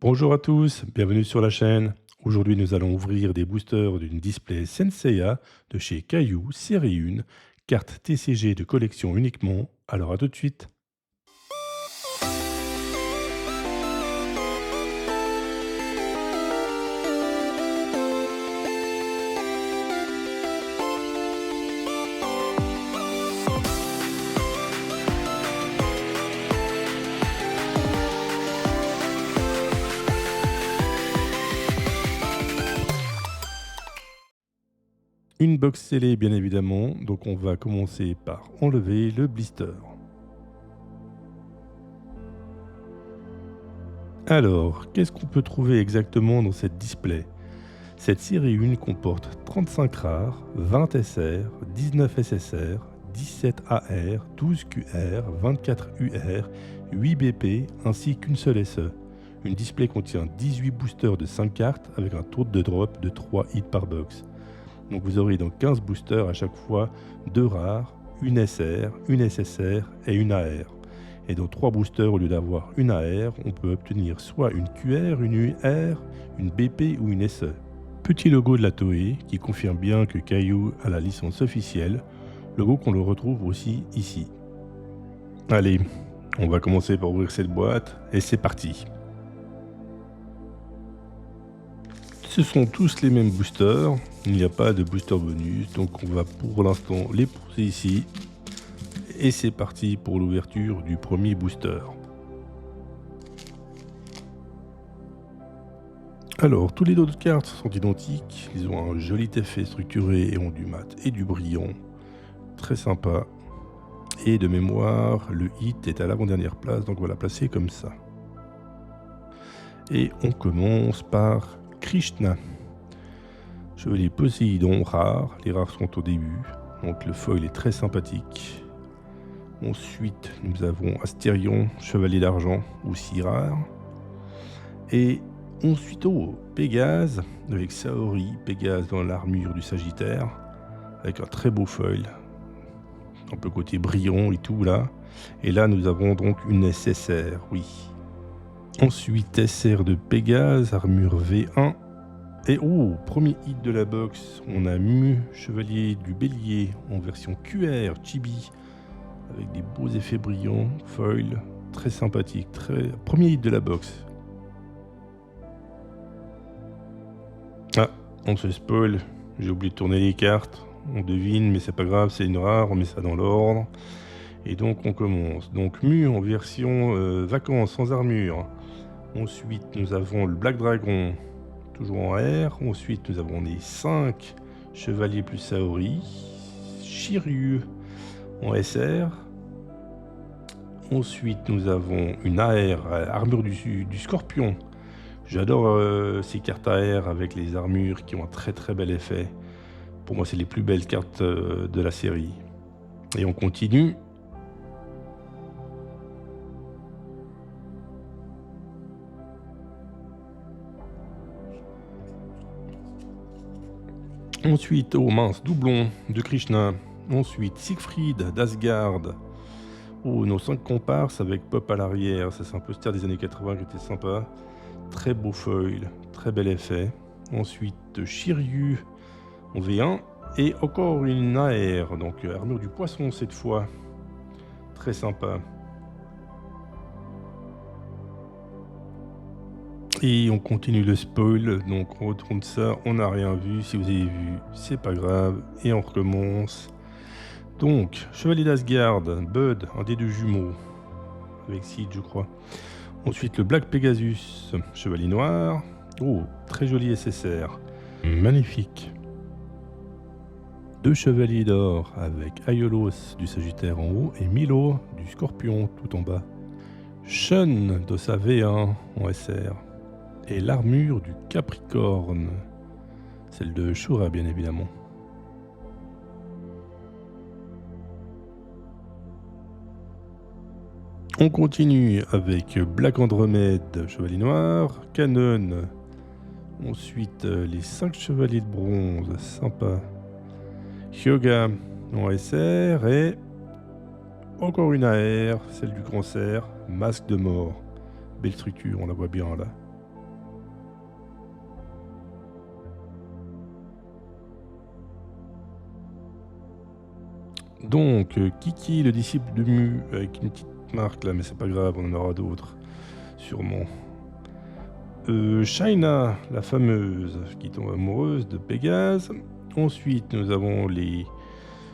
Bonjour à tous, bienvenue sur la chaîne. Aujourd'hui, nous allons ouvrir des boosters d'une display Senseiya de chez Caillou série 1, carte TCG de collection uniquement. Alors à tout de suite. Une box scellée bien évidemment, donc on va commencer par enlever le blister. Alors, qu'est-ce qu'on peut trouver exactement dans cette display? Cette série 1 comporte 35 rares, 20 SR, 19 SSR, 17 AR, 12 QR, 24 UR, 8 BP ainsi qu'une seule SE. Une display contient 18 boosters de 5 cartes avec un taux de drop de 3 hits par box. Donc vous aurez donc 15 boosters à chaque fois, 2 rares, une SR, une SSR et une AR. Et dans 3 boosters, au lieu d'avoir une AR, on peut obtenir soit une QR, une UR, une BP ou une SE. Petit logo de la Toei qui confirme bien que Caillou a la licence officielle, logo qu'on le retrouve aussi ici. Allez, on va commencer par ouvrir cette boîte et c'est parti. Ce sont tous les mêmes boosters, il n'y a pas de booster bonus, donc on va pour l'instant les poser ici. Et c'est parti pour l'ouverture du premier booster. Alors, tous les autres cartes sont identiques, ils ont un joli effet structuré et ont du mat et du brillant. Très sympa. Et de mémoire, le hit est à l'avant-dernière place, donc on va la placer comme ça. Et on commence par Krishna. Chevalier Poséidon rare, les rares sont au début, donc le foil est très sympathique. Ensuite, nous avons Astérion, chevalier d'argent, aussi rare. Et ensuite, Pégase, avec Saori, Pégase dans l'armure du Sagittaire, avec un très beau foil, un peu côté brillant et tout là. Et là, nous avons donc une SSR, oui. Ensuite, SR de Pégase, armure V1. Et premier hit de la box, on a Mu, chevalier du bélier, en version QR, chibi, avec des beaux effets brillants, foil, très sympathique. Premier hit de la box. Ah, on se spoil, j'ai oublié de tourner les cartes. On devine, mais c'est pas grave, c'est une rare, on met ça dans l'ordre. Et donc on commence. Donc Mu en version vacances sans armure. Ensuite nous avons le Black Dragon, toujours en R. Ensuite nous avons les 5 chevaliers plus Saori. Shiryu en SR. Ensuite nous avons une AR, armure du Scorpion. J'adore ces cartes AR avec les armures qui ont un très bel effet. Pour moi c'est les plus belles cartes de la série. Et on continue. Ensuite, doublon de Krishna. Ensuite, Siegfried d'Asgard. Nos 5 comparses avec Pop à l'arrière. Ça, c'est un poster des années 80 qui était sympa. Très beau foil, très bel effet. Ensuite, Shiryu en V1. Et encore une AR, donc armure du poisson cette fois. Très sympa. Et on continue le spoil, donc on retourne ça, on n'a rien vu, si vous avez vu, c'est pas grave, et on recommence. Donc, Chevalier d'Asgard, Bud, un des 2 jumeaux, avec Sid je crois. Ensuite le Black Pegasus, Chevalier Noir, très joli SSR, magnifique. 2 chevaliers d'or avec Aiolos du Sagittaire en haut et Milo du Scorpion tout en bas. Shun de sa V1 en SR. Et l'armure du Capricorne, celle de Shura bien évidemment. On continue avec Black Andromède, chevalier noir, Canon. Ensuite les 5 chevaliers de bronze, sympa. Hyoga en SR et encore une AR, celle du Grand Cerf, masque de mort. Belle structure, on la voit bien là. Donc, Kiki, le disciple de Mu, avec une petite marque là, mais c'est pas grave, on en aura d'autres, sûrement. Shaina, la fameuse, qui tombe amoureuse de Pégase. Ensuite, nous avons les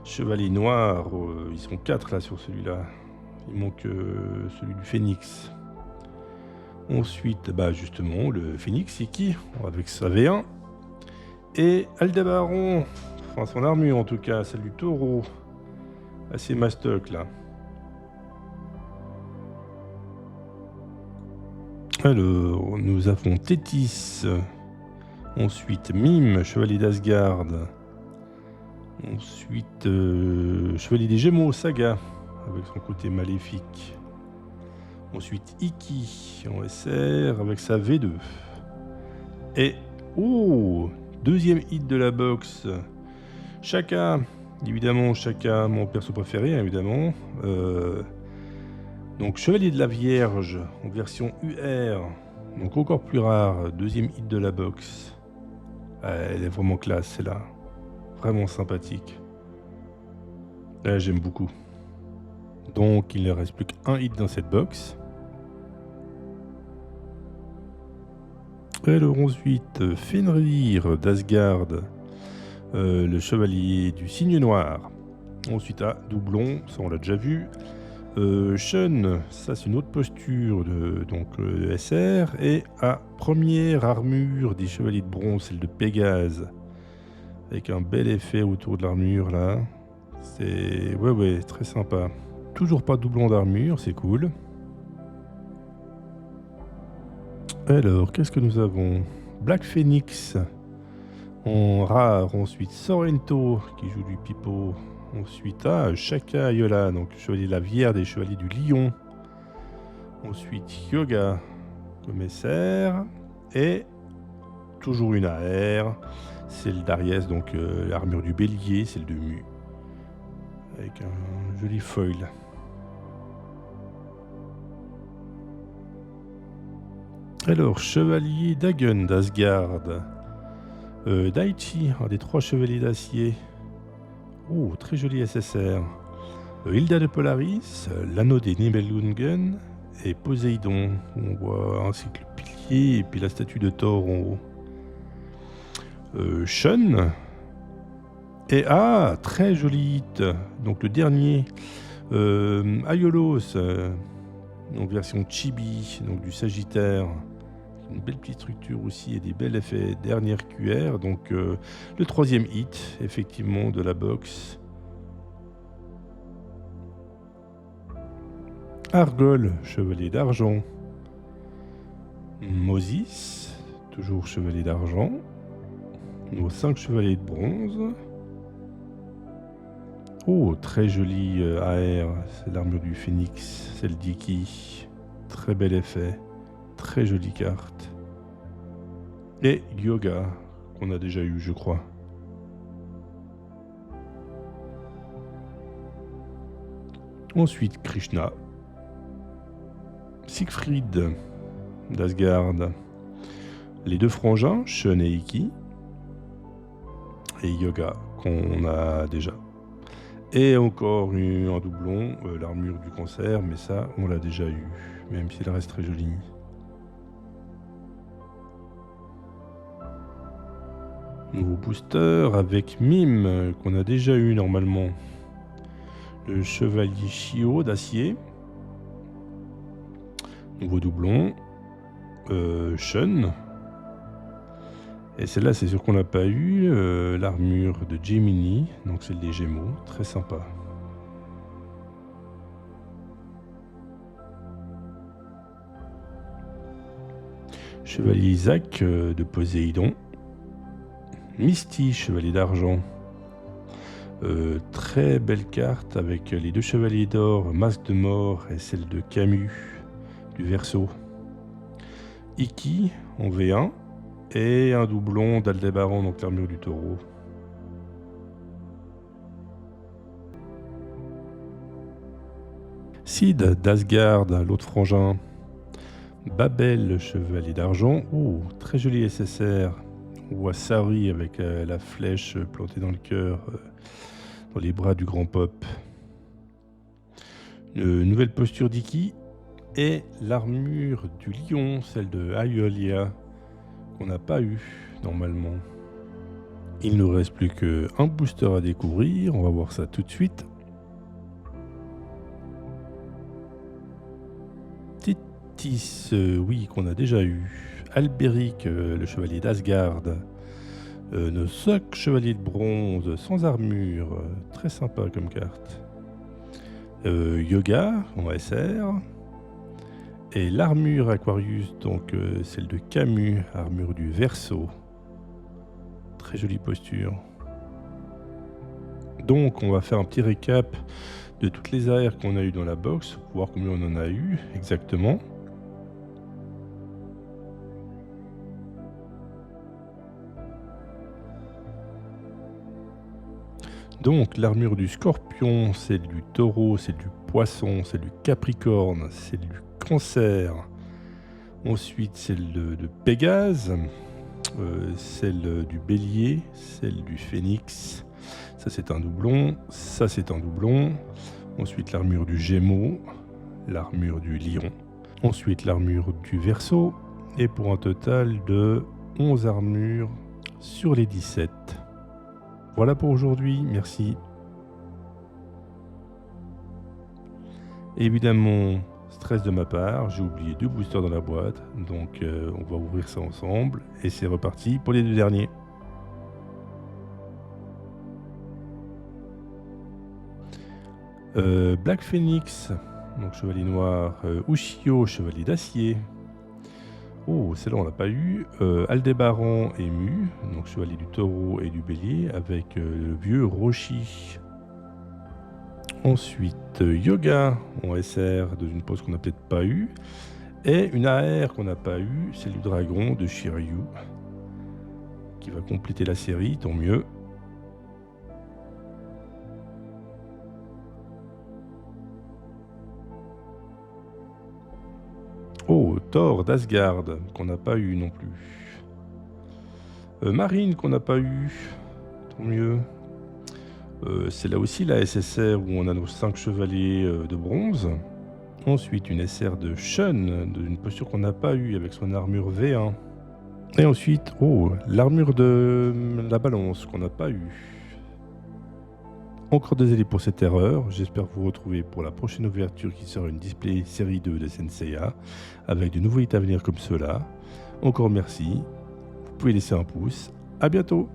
chevaliers noirs, ils sont 4 là sur celui-là. Il manque celui du Phénix. Ensuite, bah justement, le Phénix, Iki, avec sa V1. Et Aldébaran, enfin son armure en tout cas, celle du taureau. Assez mastoc là. Alors, nous avons Tétis. Ensuite, Mime, chevalier d'Asgard. Ensuite, chevalier des Gémeaux, Saga, avec son côté maléfique. Ensuite, Iki en SR avec sa V2. Et, oh, deuxième hit de la box. Shaka, évidemment, Shaka, mon perso préféré, évidemment. Donc, Chevalier de la Vierge en version UR, donc encore plus rare, deuxième hit de la box. Elle est vraiment classe, celle-là. Vraiment sympathique. J'aime beaucoup. Donc, il ne reste plus qu'un hit dans cette box. Alors ensuite, Fenrir d'Asgard, le chevalier du cygne noir. Ensuite, doublon, ça on l'a déjà vu. Shun, ça c'est une autre posture de donc SR. Et première armure des chevaliers de bronze, celle de Pégase. Avec un bel effet autour de l'armure là. C'est ouais, très sympa. Toujours pas de doublon d'armure, c'est cool. Alors, qu'est-ce que nous avons? Black Phoenix en rare. Ensuite, Sorrento qui joue du pipeau. Ensuite, Shaka Yola, donc chevalier de la Vierge des chevaliers du Lion. Ensuite, Yoga comme SR. Et toujours une AR. Celle d'Ariès, donc l'armure du bélier, celle de Mu. Avec un joli foil. Alors, chevalier d'Hagen d'Asgard. Daichi, un des 3 chevaliers d'acier. Oh, très joli SSR. Hilda de Polaris, l'anneau des Nibelungen et Poséidon. On voit ainsi que le pilier et puis la statue de Thor en haut. Shun. Et très joli hit. Donc le dernier. Aiolos, donc version chibi, donc du Sagittaire. Une belle petite structure aussi et des bels effets dernière QR. Donc le 3e hit, effectivement, de la box. Argol, chevalier d'argent. Moses, toujours chevalier d'argent. Nos 5 chevaliers de bronze. Oh, très joli AR, c'est l'armure du Phénix, celle d'Iki. Très bel effet. Très jolie carte. Et Yoga, qu'on a déjà eu, je crois. Ensuite, Krishna. Siegfried d'Asgard. Les 2 frangins, Shun et Iki. Et Yoga, qu'on a déjà. Et encore un doublon, l'armure du cancer, mais ça, on l'a déjà eu, même s'il reste très joli. Nouveau booster avec Mime, qu'on a déjà eu normalement. Le chevalier Shio d'acier. Nouveau doublon. Shun. Et celle-là, c'est sûr qu'on n'a pas eu. L'armure de Gemini, donc celle des Gémeaux. Très sympa. Chevalier Isaac de Poséidon. Misty, chevalier d'argent. Très belle carte avec les 2 chevaliers d'or, Masque de mort et celle de Camus du Verseau. Iki en V1 et un doublon d'Aldébaran, donc l'armure du taureau. Sid d'Asgard, l'autre frangin. Babel, le chevalier d'argent. Oh, très joli SSR. On voit Sari avec la flèche plantée dans le cœur dans les bras du grand Pop. Nouvelle posture d'Iki et l'armure du lion, celle de Aiolia, qu'on n'a pas eu normalement. Il ne nous reste plus qu'un booster à découvrir, on va voir ça tout de suite. Tétis, oui, qu'on a déjà eu. Albéric, le chevalier d'Asgard. Nos socs chevaliers de bronze sans armure, très sympa comme carte. Yoga en SR. Et l'armure Aquarius, donc celle de Camus, armure du Verseau. Très jolie posture. Donc on va faire un petit récap de toutes les AR qu'on a eu dans la box, pour voir combien on en a eu exactement. Donc l'armure du Scorpion, celle du Taureau, celle du Poisson, celle du Capricorne, celle du Cancer. Ensuite celle de Pégase, celle du Bélier, celle du Phénix. Ça c'est un doublon, ça c'est un doublon. Ensuite l'armure du Gémeaux, l'armure du Lion. Ensuite l'armure du Verseau. Et pour un total de 11 armures sur les 17. Voilà pour aujourd'hui, merci. Évidemment, stress de ma part, j'ai oublié 2 boosters dans la boîte, donc on va ouvrir ça ensemble, et c'est reparti pour les 2 derniers. Black Phoenix, donc chevalier noir, Ushio, chevalier d'acier. Oh, celle-là on l'a pas eu. Aldébaran et Mu, donc chevalier du Taureau et du Bélier, avec le vieux Roshi. Ensuite, Yoga en SR, dans une pose qu'on n'a peut-être pas eu. Et une AR qu'on n'a pas eu, celle du Dragon de Shiryu, qui va compléter la série, tant mieux. Oh, Thor d'Asgard, qu'on n'a pas eu non plus. Marine, qu'on n'a pas eu, tant mieux. C'est là aussi la SSR où on a nos 5 chevaliers de bronze. Ensuite, une SR de Shun, d'une posture qu'on n'a pas eu avec son armure V1. Et ensuite, oh, l'armure de la balance qu'on n'a pas eu. Encore désolé pour cette erreur, j'espère vous retrouver pour la prochaine ouverture qui sera une display série 2 de Senseiya avec de nouveaux hits à venir comme ceux-là. Encore merci, vous pouvez laisser un pouce, à bientôt.